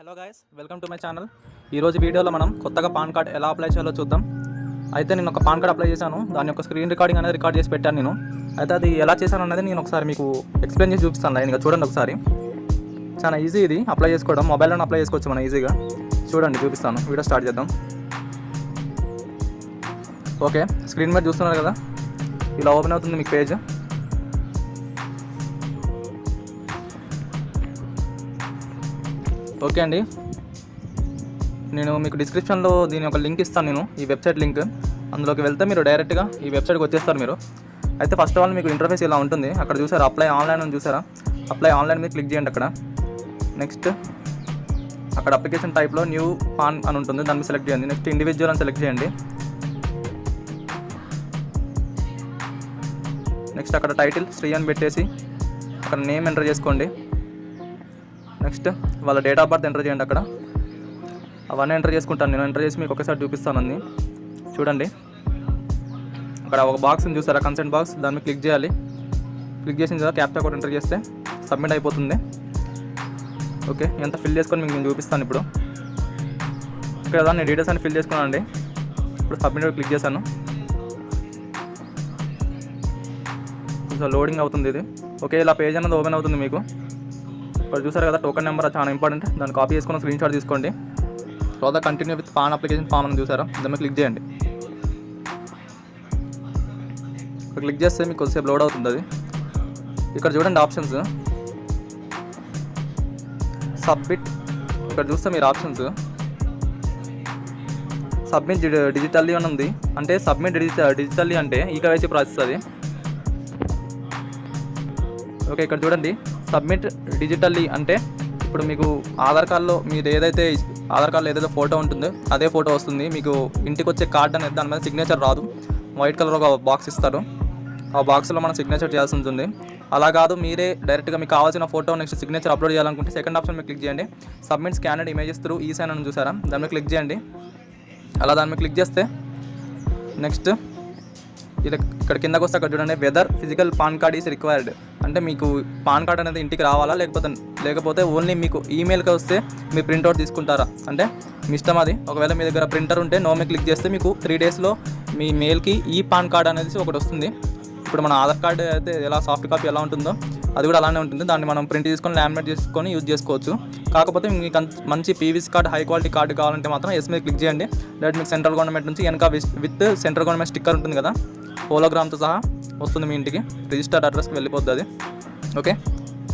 Hello guys, welcome to my channel. ఈరోజు వీడియోలో మనం కొత్తగా పాన్ కార్డ్ ఎలా అప్లై చేయాలో చూద్దాం. అయితే నేను ఒక పాన్ కార్డ్ అప్లై చేశాను. దాని యొక్క స్క్రీన్ రికార్డింగ్ అనేది రికార్డ్ చేసి పెట్టాను నేను. అయితే అది ఎలా చేశాను అన్నది నేను ఒకసారి మీకు ఎక్స్ప్లెయిన్ చేసి చూపిస్తాను. లైన్గా చూడండి ఒకసారి. చాలా ఈజీ ఇది అప్లై చేసుకోవడం. మొబైల్లోనే అప్లై చేసుకోవచ్చు మనం ఈజీగా. చూడండి, చూపిస్తాను. వీడియో స్టార్ట్ చేద్దాం. ఓకే, స్క్రీన్ మీద చూస్తున్నారు కదా, ఇలా ఓపెన్ అవుతుంది మీకు పేజ్. ఓకే అండి, నేను మీకు డిస్క్రిప్షన్లో దీని ఒక లింక్ ఇస్తాను. నేను ఈ వెబ్సైట్ లింక్, అందులోకి వెళ్తే మీరు డైరెక్ట్గా ఈ వెబ్సైట్కి వచ్చేస్తారు మీరు. అయితే ఫస్ట్ ఆఫ్ ఆల్ మీకు ఇంటర్ఫేస్ ఇలా ఉంటుంది. అక్కడ చూసారా అప్లై ఆన్లైన్ అని చూసారా? అప్లై ఆన్లైన్ మీద క్లిక్ చేయండి. అక్కడ నెక్స్ట్ అక్కడ అప్లికేషన్ టైప్లో న్యూ పాన్ అని ఉంటుంది, దాన్ని సెలెక్ట్ చేయండి. నెక్స్ట్ ఇండివిజువల్ అని సెలెక్ట్ చేయండి. నెక్స్ట్ అక్కడ టైటిల్ శ్రీ అని పెట్టేసి అక్కడ నేమ్ ఎంటర్ చేసుకోండి. నెక్స్ట్ వాళ్ళ డేట్ ఆఫ్ బర్త్ ఎంటర్ చేయండి. అక్కడ అవన్నీ ఎంటర్ చేసుకుంటాను నేను. ఎంటర్ చేసి మీకు ఒకసారి చూపిస్తాను అన్నీ. చూడండి, అక్కడ ఒక బాక్స్ని చూసారా, కన్సెంట్ బాక్స్, దాని మీద క్లిక్ చేయాలి. క్లిక్ చేసిన తర్వాత క్యాప్చా కోడ్ ఎంటర్ చేస్తే సబ్మిట్ అయిపోతుంది. ఓకే, ఎంత ఫిల్ చేసుకొని మీకు నేను చూపిస్తాను ఇప్పుడు. ఇక్కడ దాన్ని డీటెయిల్స్ అని ఫిల్ చేసుకున్నానండి. ఇప్పుడు సబ్మిట్ క్లిక్ చేశాను. లోడింగ్ అవుతుంది ఇది. ఓకే, ఇలా పేజ్ అనేది ఓపెన్ అవుతుంది మీకు. ఇక్కడ చూసారు కదా టోకెన్ నెంబర్, చాలా ఇంపార్టెంట్. దాన్ని కాపీ చేసుకుని స్క్రీన్ షాట్ తీసుకోండి. తర్వాత continue with PAN application form అని చూసారా, దాన్ని క్లిక్ చేయండి. ఇక్కడ క్లిక్ చేస్తే మీకు కొద్దిసేపు లోడ్ అవుతుంది అది. ఇక్కడ చూడండి ఆప్షన్స్, సబ్మిట్. ఇక్కడ చూస్తే మీరు ఆప్షన్స్ సబ్మిట్ డిజిటల్లీ అని ఉంది. అంటే సబ్మిట్ డిజిటల్లీ అంటే ఈకేవైసీ ప్రాసెస్ అది. ఓకే, ఇక్కడ చూడండి సబ్మిట్ డిజిటల్లీ అంటే ఇప్పుడు మీకు ఆధార్ కార్డులో మీరు ఆధార్ కార్డులో ఏదైతే ఫోటో ఉంటుందో అదే ఫోటో వస్తుంది మీకు. ఇంటికి వచ్చే కార్డ్ అనేది దాని మీద సిగ్నేచర్ రాదు. వైట్ కలర్ ఒక బాక్స్ ఇస్తారు. ఆ బాక్స్లో మనం సిగ్నేచర్ చేయాల్సి ఉంటుంది. అలా కాదు, మీరే డైరెక్ట్గా మీకు కావాల్సిన ఫోటో నెక్స్ట్ సిగ్నేచర్ అప్లోడ్ చేయాలనుకుంటే సెకండ్ ఆప్షన్ మీద క్లిక్ చేయండి. సబ్మిట్ స్కానర్డ్ ఇమేజెస్ త్రూ ఈసైన్ అని చూసారా, దాని మీద క్లిక్ చేయండి. అలా దాని మీద క్లిక్ చేస్తే నెక్స్ట్ ఇక్కడ కిందకు వస్తే అక్కడ చూడండి whether physical PAN card is required. అంటే మీకు పాన్ కార్డ్ అనేది ఇంటికి రావాలా, లేకపోతే ఓన్లీ మీకు ఈమెయిల్కి వస్తే మీ ప్రింట్అవుట్ తీసుకుంటారా అంటే మీ ఇష్టం అది. ఒకవేళ మీ దగ్గర ప్రింటర్ ఉంటే నో మీద క్లిక్ చేస్తే మీకు 3 డేస్లో మీ మెయిల్కి ఈ పాన్ కార్డ్ అనేది ఒకటి వస్తుంది. ఇప్పుడు మన ఆధార్ కార్డు అయితే ఎలా సాఫ్ట్ కాపీ ఎలా ఉంటుందో అది కూడా అలానే ఉంటుంది. దాన్ని మనం ప్రింట్ తీసుకొని లామినేట్ చేసుకొని యూజ్ చేసుకోవచ్చు. కాకపోతే మీకు మంచి PVC card, high quality card కావాలంటే మాత్రం ఎస్ మీద క్లిక్ చేయండి. డైరెక్ట్ మీకు సెంట్రల్ గవర్నమెంట్ నుంచి వెనక విత్ సెంట్రల్ గవర్నమెంట్ స్టిక్కర్ ఉంటుంది కదా, హోలోగ్రామ్తో సహా వస్తుంది మీ ఇంటికి. రిజిస్టర్డ్ అడ్రస్కి వెళ్ళిపోద్ది అది. ఓకే,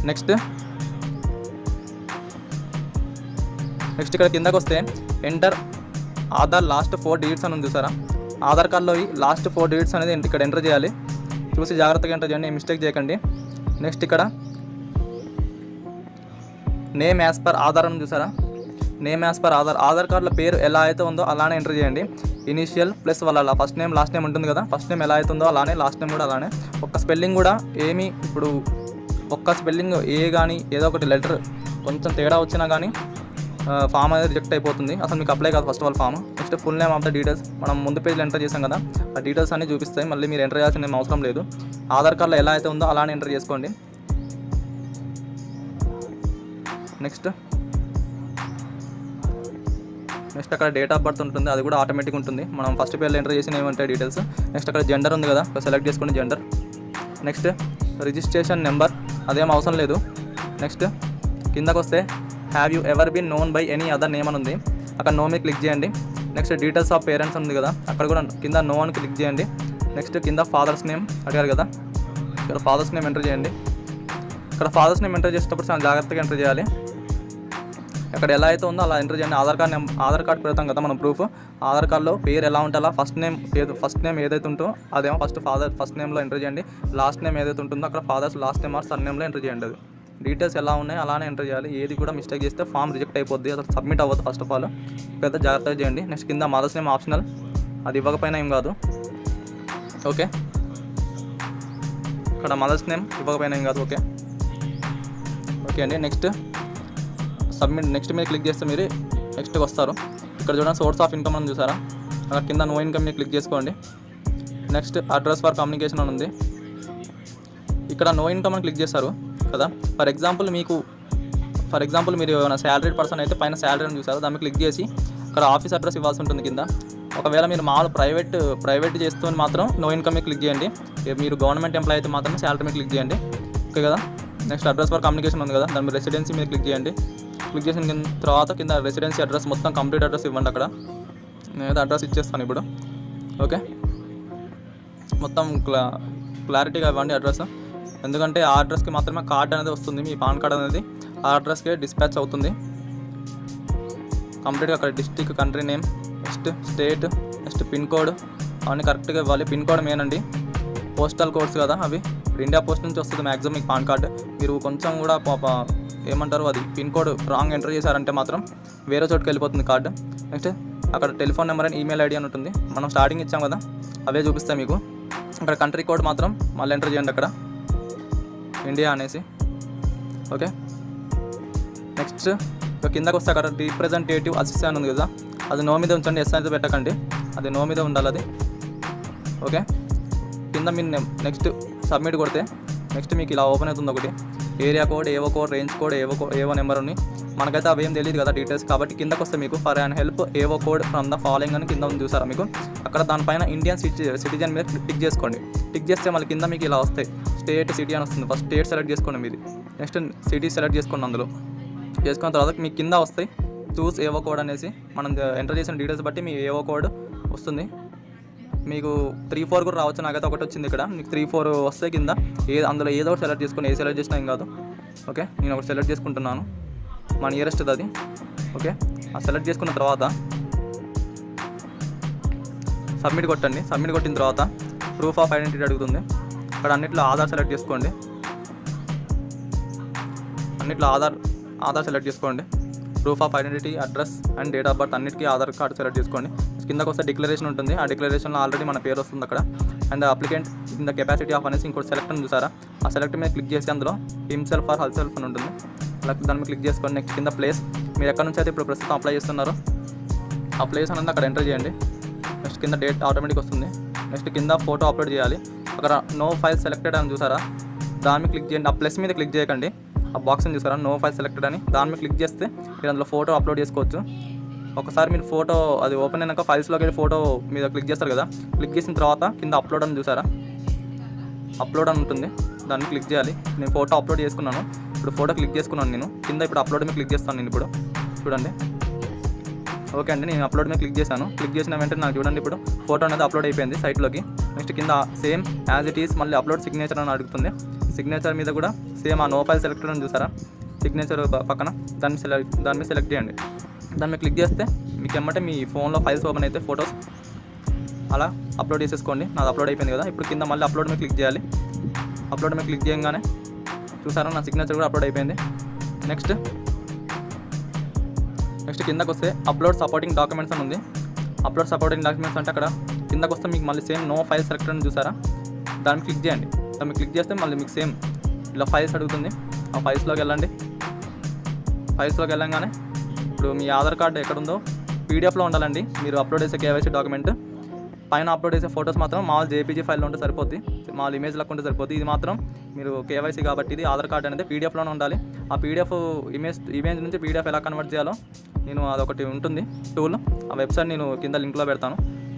నెక్స్ట్ ఇక్కడ కిందకు వస్తే ఎంటర్ ఆధార్ లాస్ట్ 4 డిజిట్స్ అని ఉంది చూసారా. ఆధార్ కార్డులో ఈ లాస్ట్ 4 డిజిట్స్ అనేది ఇక్కడ ఎంటర్ చేయాలి. చూసి జాగ్రత్తగా ఎంటర్ చేయండి, మిస్టేక్ చేయకండి. నెక్స్ట్ ఇక్కడ నేమ్ యాజ్ పర్ ఆధార్ అని చూసారా, నేమ్ యాజ్ పర్ ఆధార్ కార్డులో పేరు ఎలా అయితే ఉందో అలానే ఎంటర్ చేయండి. ఇనీషియల్ ప్లస్ వాళ్ళ ఫస్ట్ నేమ్ లాస్ట్ నేమ్ ఉంటుంది కదా, ఫస్ట్ నేమ్ ఎలా అవుతుందో అలానే లాస్ట్ నేమ్ కూడా అలానే. ఒక్క స్పెల్లింగ్ కూడా ఇప్పుడు ఒక్క స్పెల్లింగ్ ఏ కానీ ఏదో ఒకటి లెటర్ కొంచెం తేడా వచ్చినా కానీ ఫామ్ అనేది రిజెక్ట్ అయిపోతుంది. అసలు మీకు అప్లై కాదు first of all form. Next full name of the details మనం ముందు పేజ్లో ఎంటర్ చేసాం కదా, ఆ డీటెయిల్స్ అన్నీ చూపిస్తాయి. మళ్ళీ మీరు ఎంటర్ చేయాల్సిన ఏం అవసరం లేదు. ఆధార్ కార్డులో ఎలా అయితే ఉందో అలానే ఎంటర్ చేసుకోండి. నెక్స్ట్ అక్కడ డేట్ ఆఫ్ బర్త్ ఉంటుంది, అది కూడా ఆటోమేటిక్ ఉంటుంది. మనం ఫస్ట్ పేజ్లో ఎంటర్ చేసిన ఏమంటాయి డీటెయిల్స్. నెక్స్ట్ అక్కడ జెండర్ ఉంది కదా, సెలెక్ట్ చేసుకోండి జెండర్. నెక్స్ట్ రిజిస్ట్రేషన్ నెంబర్ అదేం అవసరం లేదు. నెక్స్ట్ కిందకు వస్తే have you ever been known by any other name అని ఉంది, అక్కడ నో మీద క్లిక్ చేయండి. నెక్స్ట్ డీటెయిల్స్ ఆఫ్ పేరెంట్స్ ఉంది కదా, అక్కడ కూడా కింద నో అని క్లిక్ చేయండి. నెక్స్ట్ కింద ఫాదర్స్ నేమ్ అడిగారు కదా, ఇక్కడ ఫాదర్స్ నేమ్ ఎంటర్ చేయండి. ఇక్కడ ఫాదర్స్ నేమ్ ఎంటర్ చేసేటప్పుడు చాలా జాగ్రత్తగా ఎంటర్ చేయాలి. అక్కడ ఎలా అయితే ఉందో అలా ఎంటర్ చేయండి. ఆధార్ కార్డ్ పెడతాం కదా మనం ప్రూఫ్, ఆధార్ కార్డులో పేరు ఎలా ఉంటే అలా ఫస్ట్ నేమ్ ఏదైతే ఉంటుందో అదేమో ఫస్ట్ నేమ్లో ఎంటర్ చేయండి. లాస్ట్ నేమ్ ఏదైతే ఉంటుందో అక్కడ ఫాదర్స్ లాస్ట్ నేమ్ ఆర్ సర్ నేమ్లో ఎంటర్ చేయండి. అది డీటెయిల్స్ ఎలా ఉన్నాయో అలానే ఎంటర్ చేయాలి. ఏది కూడా మిస్టేక్ చేస్తే ఫామ్ రిజెక్ట్ అయిపోద్ది, అసలు సబ్మిట్ అవ్వదు ఫస్ట్ ఆఫ్ ఆల్. పెద్ద జాగ్రత్తగా చేయండి. నెక్స్ట్ కింద మదర్స్ నేమ్ ఆప్షనల్, అది ఇవ్వకపోయినా ఏం కాదు. ఓకే, ఇక్కడ మదర్స్ నేమ్ ఇవ్వకపోయినా ఏం కాదు. ఓకే అండి. నెక్స్ట్ సబ్మిట్ నెక్స్ట్ మీద క్లిక్ చేస్తే మీరు నెక్స్ట్కి వస్తారు. ఇక్కడ చూడండి సోర్స్ ఆఫ్ ఇన్కమ్ అని చూసారా, అక్కడ కింద నో ఇన్కమ్ మీద క్లిక్ చేసుకోండి. నెక్స్ట్ అడ్రస్ ఫర్ కమ్యూనికేషన్ అని ఉంది, ఇక్కడ నో ఇన్కమ్ అని క్లిక్ చేస్తారు కదా. ఫర్ ఎగ్జాంపుల్ మీకు ఫర్ ఎగ్జాంపుల్ మీరు ఏమైనా శాలరీడ్ పర్సన్ అయితే పైన శాలరీ అని చూసారు, దాన్ని క్లిక్ చేసి అక్కడ ఆఫీస్ అడ్రస్ ఇవ్వాల్సి ఉంటుంది కింద. ఒకవేళ మీరు మామూలు ప్రైవేట్ చేస్తూ మాత్రం నో ఇన్కమ్ మీద క్లిక్ చేయండి. మీరు గవర్నమెంట్ ఎంప్లాయ్ అయితే మాత్రం శాలరీ మీద క్లిక్ చేయండి. ఓకే కదా. నెక్స్ట్ అడ్రస్ ఫర్ కమ్యూనికేషన్ ఉంది కదా, దాని మీద రెసిడెన్సీ మీద క్లిక్ చేయండి. క్లిక్ చేసిన తర్వాత కింద రెసిడెన్సీ అడ్రస్ మొత్తం కంప్లీట్ అడ్రస్ ఇవ్వండి. అక్కడ నేనైతే అడ్రస్ ఇచ్చేస్తాను ఇప్పుడు. ఓకే, మొత్తం క్లారిటీగా ఇవ్వండి అడ్రస్. ఎందుకంటే ఆ అడ్రస్కి మాత్రమే కార్డ్ అనేది వస్తుంది, మీ పాన్ కార్డ్ అనేది ఆ అడ్రస్కి డిస్పాచ్ అవుతుంది కంప్లీట్గా. అక్కడ district, country name, next state, next pin code అవన్నీ కరెక్ట్గా ఇవ్వాలి. పిన్ కోడ్ మెయిన్ అండి, పోస్టల్ కోడ్స్ కదా అవి. ఇండియా పోస్ట్ నుంచి వస్తుంది మ్యాక్సిమం మీకు పాన్ కార్డ్. మీరు కొంచెం కూడా ఏమంటారు అది పిన్ కోడ్ రాంగ్ ఎంటర్ చేశారంటే మాత్రం వేరే చోటుకి వెళ్ళిపోతుంది కార్డు. నెక్స్ట్ అక్కడ టెలిఫోన్ నెంబర్ అని ఈమెయిల్ ఐడి అని ఉంటుంది, మనం స్టార్టింగ్ ఇచ్చాం కదా అవే చూపిస్తాయి మీకు. అక్కడ కంట్రీ కోడ్ మాత్రం మళ్ళీ ఎంటర్ చేయండి అక్కడ ఇండియా అనేసి. ఓకే, నెక్స్ట్ కిందకు వస్తే అక్కడ రిప్రజెంటేటివ్ అసిస్టెంట్ ఉంది కదా, అది నో మీద ఉంచండి, ఎస్ అయితే పెట్టకండి, అది నో మీద ఉండాలి అది. ఓకే, కింద మీరు నెక్స్ట్ సబ్మిట్ కొడితే నెక్స్ట్ మీకు ఇలా ఓపెన్ అవుతుంది ఒకటి ఏరియా కోడ్, ఏవో కోడ్, రేంజ్ కోడ్, ఏవో నెంబర్ ఉన్నాయి. మనకైతే అవి ఏం తెలియదు కదా డీటెయిల్స్, కాబట్టి కిందకు వస్తే మీకు ఫర్ అండ్ హెల్ప్ ఏవో కోడ్ ఫ్రమ్ ద ఫాలోయింగ్ అని కింద ఉంది చూసారా మీకు. అక్కడ దానిపైన ఇండియన్ సిటిజన్ మీద టిక్ చేసుకోండి. టిక్ చేస్తే మళ్ళీ కింద మీకు ఇలా వస్తాయి స్టేట్, సిటీ అని వస్తుంది. ఫస్ట్ స్టేట్ సెలెక్ట్ చేసుకోండి మీది, నెక్స్ట్ సిటీ సెలెక్ట్ చేసుకోండి. అందులో చేసుకున్న తర్వాత మీకు కింద వస్తాయి చూస్ ఏవో కోడ్ అనేసి. మనం ఎంటర్ చేసిన డీటెయిల్స్ బట్టి మీ ఏవో కోడ్ వస్తుంది. మీకు 3-4 కూడా రావచ్చు, నాకైతే ఒకటి వచ్చింది ఇక్కడ. మీకు 3-4 వస్తే కింద అందులో ఏదో ఒకటి సెలెక్ట్ చేసుకొని, ఏ సెలెక్ట్ చేసినా ఏం కాదు. ఓకే, నేను ఒకటి సెలెక్ట్ చేసుకుంటున్నాను, మా నియరెస్ట్ అది. ఓకే, ఆ సెలెక్ట్ చేసుకున్న తర్వాత సబ్మిట్ కొట్టండి. సబ్మిట్ కొట్టిన తర్వాత ప్రూఫ్ ఆఫ్ ఐడెంటిటీ అడుగుతుంది. అక్కడ అన్నిట్లో ఆధార్ సెలెక్ట్ చేసుకోండి. అన్నిట్లో ఆధార్ సెలెక్ట్ చేసుకోండి. Proof of identity, address and date of birth అన్నిటికీ ఆధార్ కార్డు సెలెక్ట్ చేసుకోండి. కిందకు వస్తే డిక్లరేషన్ ఉంటుంది, ఆ డిక్లరేషన్లో ఆల్రెడీ మన పేరు వస్తుంది అక్కడ. And applicant in the capacity of అనేసి ఇంకోటి సెలెక్ట్ అని చూసారా, ఆ సెలెక్ట్ మీద క్లిక్ చేసి అందులో హిమ్సెల్ఫ్ ఆర్ హర్సెల్ఫ్ అని ఉంటుంది, అలా దాని మీద క్లిక్ చేసుకోండి. నెక్స్ట్ కింద ప్లేస్, మీరు ఎక్కడ నుంచి అయితే ఇప్పుడు ప్రస్తుతం అప్లై చేస్తున్నారో ఆ ప్లేస్ అనేది అక్కడ ఎంటర్ చేయండి. నెక్స్ట్ కింద డేట్ ఆటోమేటిక్ వస్తుంది. నెక్స్ట్ కింద ఫోటో అప్లోడ్ చేయాలి. అక్కడ నో ఫైల్ సెలెక్టెడ్ అని చూసారా, దాని మీద క్లిక్ చేయండి. ఆ ప్లస్ మీద క్లిక్ చేయకండి, ఆ బాక్స్ అని చూసారా నో ఫైల్ సెలెక్టెడ్ అని, దాని మీద క్లిక్ చేస్తే మీరు అందులో ఫోటో అప్లోడ్ చేసుకోవచ్చు. ఒకసారి మీరు ఫోటో అది ఓపెన్ అయినాక ఫైల్స్లోకి వెళ్ళి ఫోటో మీద క్లిక్ చేస్తారు కదా, క్లిక్ చేసిన తర్వాత కింద అప్లోడ్ అని చూసారా, అప్లోడ్ అని ఉంటుంది, దాన్ని క్లిక్ చేయాలి. నేను ఫోటో అప్లోడ్ చేసుకున్నాను, ఇప్పుడు ఫోటో క్లిక్ చేసుకున్నాను నేను. కింద ఇప్పుడు అప్లోడ్ మీద క్లిక్ చేస్తాను నేను ఇప్పుడు, చూడండి. ఓకే అండి, నేను అప్లోడ్ మీద క్లిక్ చేశాను. క్లిక్ చేసిన వెంటనే నాకు చూడండి ఇప్పుడు ఫోటో అనేది అప్లోడ్ అయిపోయింది సైట్లోకి. నెక్స్ట్ కింద సేమ్ యాజ్ ఇట్ ఈస్ మళ్ళీ అప్లోడ్ సిగ్నేచర్ అని అడుగుతుంది. సిగ్నేచర్ మీద కూడా సేమ్ ఆ నో ఫైల్ సెలెక్టెడ్ అని చూసారా, సిగ్నేచర్ పక్కన దాన్ని మీద సెలెక్ట్ చేయండి. దాని మీద క్లిక్ చేస్తే మీకు ఏమంటే మీ ఫోన్లో ఫైల్స్ ఓపెన్ అయితే ఫొటోస్ అలా అప్లోడ్ చేసేసుకోండి. నాది అప్లోడ్ అయిపోయింది కదా, ఇప్పుడు కింద మళ్ళీ అప్లోడ్ మీద క్లిక్ చేయాలి. అప్లోడ్ మీద క్లిక్ చేయగానే చూసారా నా సిగ్నేచర్ కూడా అప్లోడ్ అయిపోయింది. నెక్స్ట్ కిందకు వస్తే అప్లోడ్ సపోర్టింగ్ డాక్యుమెంట్స్ అని ఉంది. అప్లోడ్ సపోర్టింగ్ డాక్యుమెంట్స్ అంటే అక్కడ కిందకు వస్తే మీకు మళ్ళీ సేమ్ నో ఫైల్ సెలెక్టెడ్ అని చూసారా, దాన్ని క్లిక్ చేయండి. దాన్ని క్లిక్ చేస్తే మళ్ళీ మీకు సేమ్ ఇలా ఫైల్స్ అడుగుతుంది. ఆ ఫైల్స్లోకి వెళ్ళండి. ఫైల్స్లోకి వెళ్ళంగానే ఇప్పుడు మీ ఆధార్ కార్డు ఎక్కడుందో పీడిఎఫ్లో ఉండాలండి. మీరు అప్లోడ్ చేసే కేవైసీ డాక్యుమెంట్ పైన అప్లోడ్ చేసే ఫొటోస్ మాత్రం మామూలు జేపీజీ ఫైల్లో ఉంటే సరిపోద్ది, మామూలు ఇమేజ్ లెక్క ఉంటే సరిపోద్ది. ఇది మాత్రం మీరు కేవైసీ కాబట్టి ఇది ఆధార్ కార్డు అనేది పీడిఎఫ్లోనే ఉండాలి. ఆ పీడిఎఫ్ ఇమేజ్ నుంచి పీడిఎఫ్ ఎలా కన్వర్ట్ చేయాలో నేను అదొకటి ఉంటుంది టూల్, ఆ వెబ్సైట్ నేను కింద లింక్లో పెడతాను,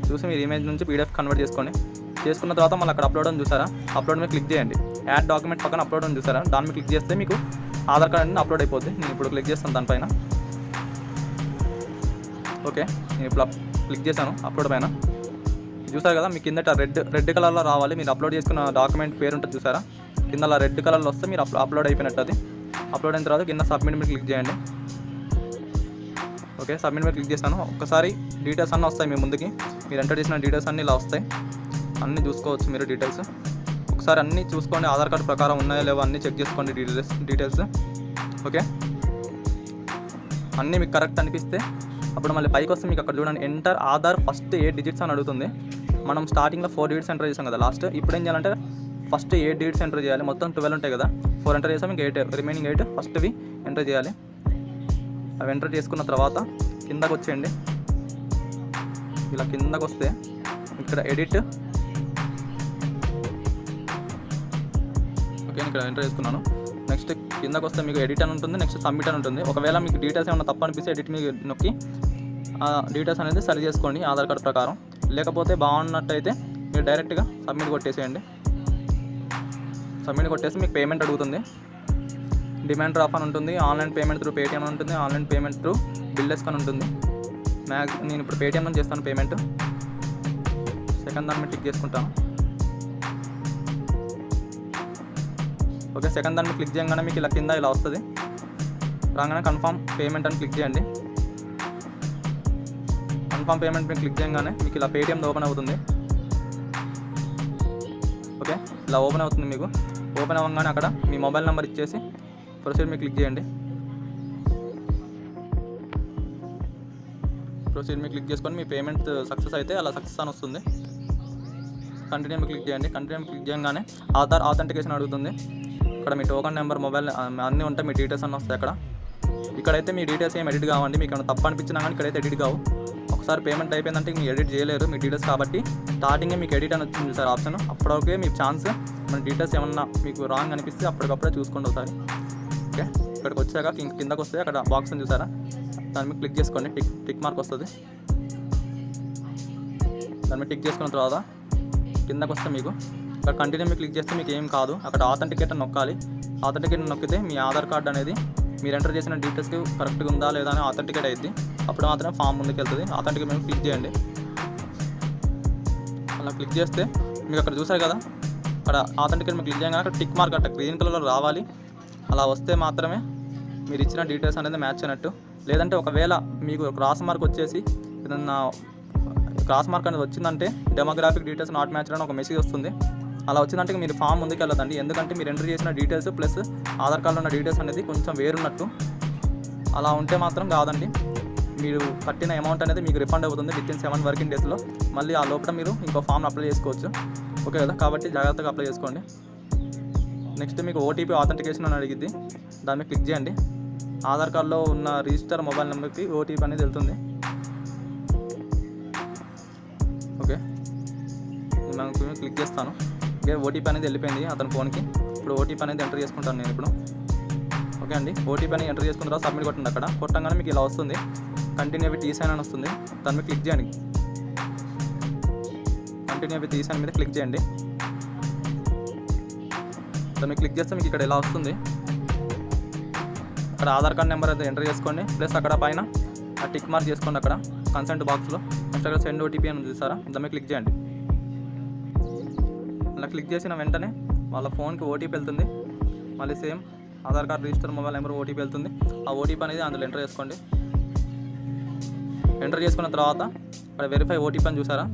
చూసి మీరు ఇమేజ్ నుంచి పీడిఎఫ్ కన్వర్ట్ చేసుకోండి. చేసుకున్న తర్వాత మళ్ళీ అక్కడ అప్లోడ్ అని చూసారా, అప్లోడ్ మీద క్లిక్ చేయండి. యాడ్ డాక్యుమెంట్ పక్కన అప్లోడ్ అని చూసారా, దాని మీద క్లిక్ చేస్తే మీకు ఆధార్ కార్డ్ అనేది అప్లోడ్ అయిపోద్ది. నేను ఇప్పుడు క్లిక్ చేస్తాను దానిపైన. ఓకే, నేను ఇప్పుడు క్లిక్ చేశాను అప్లోడ్ పైన. చూసారు కదా, మీ కిందట రెడ్ కలర్లో రావాలి. మీరు అప్లోడ్ చేసుకున్న డాక్యుమెంట్ పేరు ఉంటుంది చూసారా, కింద అలా రెడ్ కలర్లో వస్తే మీరు అప్లోడ్ అయిపోయినట్టు. అది అప్లోడ్ అయిన తర్వాత కింద సబ్మిట్ మీద క్లిక్ చేయండి. ఓకే, సబ్మిట్ మీద క్లిక్ చేశాను. ఒక్కసారి డీటెయిల్స్ అన్నీ వస్తాయి మీ ముందుకి, మీరు ఎంటర్ చేసిన డీటెయిల్స్ అన్నీ ఇలా వస్తాయి, అన్నీ చూసుకోవచ్చు మీరు డీటెయిల్స్. ఒకసారి అన్నీ చూసుకోండి, ఆధార్ కార్డు ప్రకారం ఉన్నాయో లేవో అన్నీ చెక్ చేసుకోండి డీటెయిల్స్. ఓకే, అన్నీ మీకు కరెక్ట్ అనిపిస్తే అప్పుడు మళ్ళీ పైకి వస్తే మీకు అక్కడ చూడండి ఎంటర్ ఆధార్ ఫస్ట్ 8 డిజిట్స్ అని అడుగుతుంది. మనం స్టార్టింగ్లో 4 డిజిట్స్ ఎంటర్ చేసాం కదా లాస్ట్, ఇప్పుడు ఏం చేయాలంటే ఫస్ట్ 8 డిజిట్స్ ఎంటర్ చేయాలి. మొత్తం 12 ఉంటాయి కదా, 4 ఎంటర్ చేసాం, ఇంకా 8 రిమైనింగ్ 8 ఫస్ట్వి ఎంటర్ చేయాలి. అవి ఎంటర్ చేసుకున్న తర్వాత కిందకు వచ్చేయండి. ఇలా కిందకు వస్తే ఇక్కడ ఎడిట్, ఓకే ఇక్కడ ఎంటర్ చేసుకున్నాను. నెక్స్ట్ కిందకు వస్తే మీకు ఎడిట్ అని ఉంటుంది, నెక్స్ట్ సబ్మిట్ అని ఉంటుంది. ఒకవేళ మీకు డీటెయిల్స్ ఏమైనా తప్పు అనిపిస్తే ఎడిట్ మీద నొక్కి ఆ డీటెయిల్స్ అనేది సరి చేసుకోండి ఆధార్ కార్డ్ ప్రకారం. లేకపోతే బాగున్నట్టయితే మీరు డైరెక్ట్గా సబ్మిట్ కొట్టేసేయండి. సబ్మిట్ కొట్టేసి మీకు పేమెంట్ అడుగుతుంది. డిమాండ్ డ్రాఫ్ట్ అని ఉంటుంది, ఆన్లైన్ పేమెంట్ త్రూ పేటిఎం అని ఉంటుంది, ఆన్లైన్ పేమెంట్ త్రూ బిల్డెస్క్ అని ఉంటుంది. నేను ఇప్పుడు పేటిఎం నుంచి చేస్తాను పేమెంట్. సెకండ్ దాని మీద క్లిక్ చేసుకుంటాను. ఓకే, సెకండ్ దాన్ని క్లిక్ చేయగానే మీకు ఇలా కింద ఇలా వస్తుంది. రాగానే కన్ఫర్మ్ పేమెంట్ అని క్లిక్ చేయండి. కన్ఫర్మ్ పేమెంట్ మీద క్లిక్ చేయగానే మీకు ఇలా పేటిఎం ఓపెన్ అవుతుంది. ఓకే, ఇలా ఓపెన్ అవుతుంది. మీకు ఓపెన్ అవ్వగానే అక్కడ మీ మొబైల్ నెంబర్ ఇచ్చేసి ప్రొసీడ్ మీద క్లిక్ చేయండి. ప్రొసీడ్ మీద క్లిక్ చేసుకొని మీ పేమెంట్ సక్సెస్ అయితే అలా సక్సెస్ అని వస్తుంది. కంటిన్యూ మీద క్లిక్ చేయండి. కంటిన్యూ మీద క్లిక్ చేయగానే ఆధార్ ఆథెంటికేషన్ అడుగుతుంది. ఇక్కడ మీ టోకన్ నెంబర్, మొబైల్ అన్నీ ఉంటాయి, మీ డీటెయిల్స్ అన్నీ వస్తాయి అక్కడ. ఇక్కడైతే మీ డీటెయిల్స్ ఏం ఎడిట్ కావండి. మీకు ఏమైనా తప్పు అనిపించినా కానీ ఇక్కడైతే ఎడిట్ కావు. ఒకసారి పేమెంట్ అయిపోయిందంటే మీరు ఎడిట్ చేయలేరు మీ డీటెయిల్స్ కాబట్టి. స్టార్టింగే మీకు ఎడిట్ అని వచ్చింది సార్ ఆప్షన్. అప్పటికే మీకు ఛాన్స్ మన డీటెయిల్స్ ఏమన్నా మీకు రాంగ్ అనిపిస్తే అప్పటికప్పుడే చూసుకోండి ఒకసారి. ఓకే, ఇక్కడికి వచ్చాక కిందకు వస్తే అక్కడ బాక్స్ అని చూసారా, దాని మీద క్లిక్ చేసుకోండి. టిక్ మార్క్ వస్తుంది. దాని మీద టిక్ చేసుకున్న తర్వాత కిందకు వస్తే మీకు ఇక్కడ కంటిన్యూ మీద క్లిక్ చేస్తే మీకు ఏం కాదు. అక్కడ ఆథెంటికేట్ అని నొక్కాలి. ఆథెంటికేట్ నొక్కితే మీ ఆధార్ కార్డ్ అనేది మీరు ఎంటర్ చేసిన డీటెయిల్స్కి కరెక్ట్గా ఉందా లేదా అని ఆథెంటికేట్ అయింది. అప్పుడు మాత్రమే ఫామ్ ముందుకు వెళ్తుంది. ఆథెంటికేట్ మీద క్లిక్ చేయండి. అలా క్లిక్ చేస్తే మీకు అక్కడ చూసారు కదా, అక్కడ ఆథెంటికేట్ మీద క్లిక్ చేయగానే అక్కడ టిక్ మార్క్ అట్ట గ్రీన్ కలర్లో రావాలి. అలా వస్తే మాత్రమే మీరు ఇచ్చిన డీటెయిల్స్ అనేది మ్యాచ్ అయినట్టు. లేదంటే ఒకవేళ మీకు క్రాస్ మార్క్ వచ్చేసి ఏదన్నా క్రాస్ మార్క్ అనేది వచ్చిందంటే డెమోగ్రాఫిక్ డీటెయిల్స్ నాట్ మ్యాచ్ అని ఒక మెసేజ్ వస్తుంది. అలా వచ్చిందంటే మీరు ఫామ్ ముందుకు వెళ్ళదండి. ఎందుకంటే మీరు ఎంటర్ చేసిన డీటెయిల్స్ ప్లస్ ఆధార్ కార్డులో ఉన్న డీటెయిల్స్ అనేది కొంచెం వేరున్నట్టు. అలా ఉంటే మాత్రం కాదండి. మీరు కట్టిన అమౌంట్ అనేది మీకు రిఫండ్ అవుతుంది వితిన్ 7 వర్కింగ్ డేస్లో. మళ్ళీ ఆ లోపల మీరు ఇంకో ఫామ్ అప్లై చేసుకోవచ్చు. ఓకే కదా, కాబట్టి జాగ్రత్తగా అప్లై చేసుకోండి. నెక్స్ట్ మీకు ఓటీపీ ఆథెంటికేషన్ అని అడిగిద్ది. దాని మీద క్లిక్ చేయండి. ఆధార్ కార్డులో ఉన్న రిజిస్టర్ మొబైల్ నెంబర్కి ఓటీపీ అనేది వెళ్తుంది. ఓకే, నేను క్లిక్ చేస్తాను. ఓకే, ఓటీపీ అనేది వెళ్ళిపోయింది అతని ఫోన్కి. ఇప్పుడు ఓటీపీ అనేది ఎంటర్ చేసుకుంటాను నేను ఇప్పుడు. ఓకే అండి, ఓటీపీ అనేది ఎంటర్ చేసుకున్న తర్వాత సబ్మిట్ కొట్టండి. అక్కడ కొట్టంగానే మీకు ఇలా వస్తుంది, కంటిన్యూ విత్ ఈసైన్ అని వస్తుంది. దాని మీద క్లిక్ చేయండి. కంటిన్యూ విత్ ఈసైన్ మీద క్లిక్ చేయండి. దాని మీద క్లిక్ చేస్తే మీకు ఇక్కడ ఇలా వస్తుంది. అక్కడ ఆధార్ కార్డ్ నెంబర్ అయితే ఎంటర్ చేసుకోండి. ప్లస్ అక్కడ పైన ఆ టిక్ మార్క్ చేసుకోండి అక్కడ కన్సెంట్ బాక్స్లో. నెక్స్ట్ అక్కడ సెండ్ ఓటీపీ అని చూసారా, దాని మీద క్లిక్ చేయండి. అలా క్లిక్ చేసిన వెంటనే వాళ్ళ ఫోన్కి ఓటీపీ వెళ్తుంది. మళ్ళీ same Aadhaar card register mobile number OTP వెళ్తుంది. ఆ ఓటీపీ అనేది అందులో ఎంటర్ చేసుకోండి. ఎంటర్ చేసుకున్న తర్వాత ఇక్కడ వెరిఫై ఓటీపీ అని చూసారా,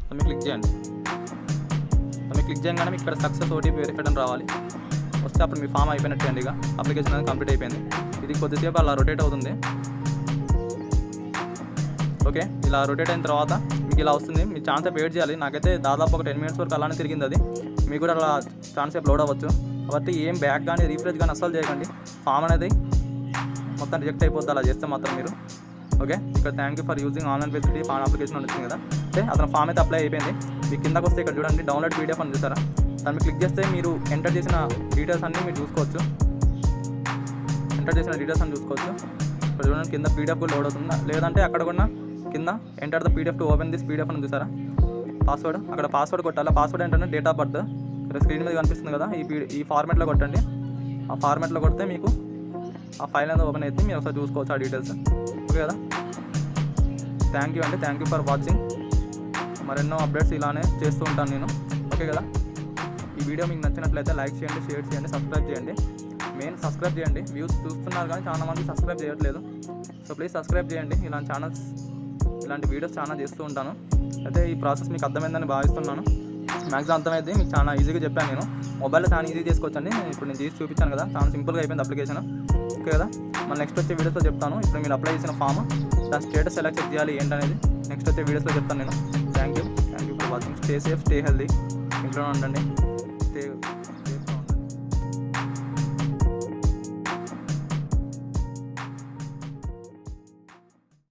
దాన్ని క్లిక్ చేయండి. దాన్ని క్లిక్ చేయగానే మీకు ఇక్కడ సక్సెస్ ఓటీపీ వెరిఫైడ్ అని రావాలి. వస్తే అప్పుడు మీ ఫామ్ అయిపోయినట్టు అండి. ఇక అప్లికేషన్ అనేది కంప్లీట్ అయిపోయింది. ఇది కొద్దిసేపు అలా రొటేట్ అవుతుంది. ఓకే, ఇలా రొటేట్ అయిన తర్వాత మీకు ఇలా వస్తుంది. మీ ఛాన్స్ వెయిట్ చేయాలి. నాకైతే దాదాపు ఒక 10 minutes వరకు అలానే తిరిగింది అది. మీకు కూడా అలా ఛాన్స్ లోడ్ అవ్వచ్చు. కాబట్టి ఏం బ్యాక్ కానీ రీఫ్రెష్ కానీ అస్సలు చేయకండి. ఫామ్ అనేది మొత్తం రిజెక్ట్ అయిపోద్ది అలా చేస్తే మాత్రం మీరు. ఓకే, ఇక్కడ thank you for using online facility form application అని వచ్చింది కదా. అంటే అతను ఫామ్ అయితే అప్లై అయిపోయింది. మీకు కిందకు వస్తే ఇక్కడ చూడండి డౌన్లోడ్ పీడిఎఫ్ అని చూసారా, దాన్ని క్లిక్ చేస్తే మీరు ఎంటర్ చేసిన డీటెయిల్స్ అన్నీ మీరు చూసుకోవచ్చు. ఎంటర్ చేసిన డీటెయిల్స్ అని చూసుకోవచ్చు. ఇక్కడ చూడండి కింద పీడిఎఫ్ కూడా లోడ్ అవుతుందా, లేదంటే అక్కడ కూడా కింద enter the PDF to open this PDF అని చూసారా, పాస్వర్డ్ అక్కడ పాస్వర్డ్ కొట్టాలి. పాస్వర్డ్ ఏంటంటే డేట్ ఆఫ్ బర్త్. ఇక్కడ స్క్రీన్ మీద కనిపిస్తుంది కదా, ఈ ఫార్మాట్లో కొట్టండి. ఆ ఫార్మాట్లో కొడితే మీకు ఆ ఫైల్ అనేది ఓపెన్ అయితే మీరు ఒకసారి చూసుకోవచ్చు ఆ డీటెయిల్స్. ఓకే కదా, థ్యాంక్ యూ అండి. Thank you for watching. మరెన్నో అప్డేట్స్ ఇలానే చేస్తూ ఉంటాను నేను. ఓకే కదా, ఈ వీడియో మీకు నచ్చినట్లయితే లైక్ చేయండి, షేర్ చేయండి, సబ్స్క్రైబ్ చేయండి. మెయిన్ సబ్స్క్రైబ్ చేయండి. వ్యూస్ చూస్తున్నారు కానీ చాలా మంది సబ్స్క్రైబ్ చేయట్లేదు. సో ప్లీజ్ సబ్స్క్రైబ్ చేయండి. ఇలాంటి వీడియోస్ చాలా చేస్తూ ఉంటాను. అయితే ఈ ప్రాసెస్ మీకు అర్థమైందని భావిస్తున్నాను. మ్యాక్సిమం అర్థమైంది. మీకు చాలా ఈజీగా చెప్పాను నేను. మొబైల్లో చాలా ఈజీగా చేసుకోవచ్చండి. ఇప్పుడు నేను చేసి చూపించాను కదా, చాలా సింపుల్గా అయిపోయింది అప్లికేషన్. ఓకే కదా, మళ్ళీ నెక్స్ట్ వచ్చే వీడియోస్లో చెప్తాను. ఇప్పుడు మీరు అప్లై చేసిన ఫామ్ దాని స్టేటస్ ఎలా చెక్ చేయాలి ఏంటనేది నెక్స్ట్ వచ్చే వీడియోస్లో చెప్తాను నేను. Thank you for watching. Stay safe, stay healthy. ఇంట్లోనే ఉండండి. స్టే